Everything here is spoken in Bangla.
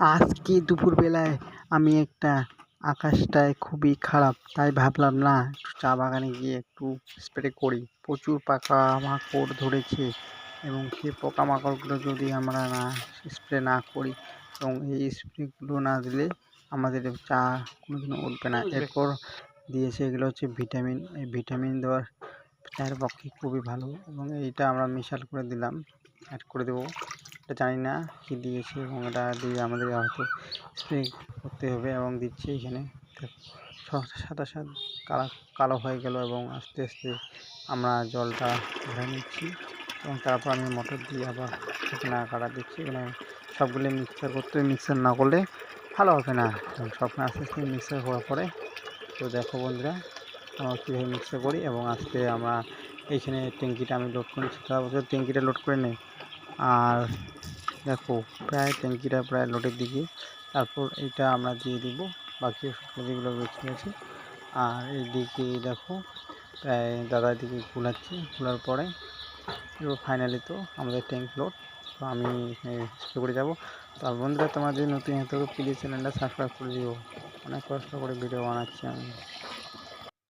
আজকে দুপুরবেলায় আমি একটা আকাশটায় খুবই খারাপ, তাই ভাবলাম না একটু চা বাগানে গিয়ে একটু স্প্রে করি। প্রচুর পোকামাকড় ধরেছে এবং সেই পোকামাকড়গুলো যদি আমরা না স্প্রে না করি এবং এই স্প্রেগুলো না দিলে আমাদের চা কোনোদিনও উঠবে না। এরপর দিয়েছে এগুলো হচ্ছে ভিটামিন। এই ভিটামিন দেওয়ার চায়ের পক্ষে খুবই ভালো এবং এইটা আমরা মিশাল করে দিলাম, অ্যাড করে দেবো। এটা জানি না কী দিয়েছে এবং এটা দিয়ে আমাদের হয়তো স্প্রে করতে হবে এবং দিচ্ছি এখানে। সাদা কালো হয়ে গেল এবং আস্তে আস্তে আমরা জলটা ভরে নিচ্ছি এবং তারপর আমি মোটর দিয়ে আবার এখানে কাটা দিচ্ছি। এখানে সবগুলো মিক্সার করতে হবে, মিক্সার না করলে ভালো হবে না। সব আস্তে আস্তে মিক্সার হওয়ার পরে তো দেখো বন্ধুরা আমরা কীভাবে মিক্সার করি এবং আজকে আমরা এইখানে ট্যাঙ্কিটা আমি লোড করে নিচ্ছি। তারপর ট্যাঙ্কিটা লোড করে নেই আর দেখো প্রায় ট্যাঙ্কিটা প্রায় লোডের দিকে। তারপর এইটা আমরা দিয়ে দিব, বাকি ওষুধগুলো যেগুলো বেঁচে গেছে। আর এইদিকে দেখো প্রায় দাদার দিকে খোলার পরে এবার ফাইনালি তো আমাদের ট্যাঙ্ক লোড। তো আমি এখানে স্প্রে করে যাবো। তো বন্ধুরা তোমরা যদি নতুন হতে হবে প্লিজ চ্যানেলটা সাবস্ক্রাইব করে দিও, অনেক কষ্ট করে ভিডিও বানাচ্ছি আমি।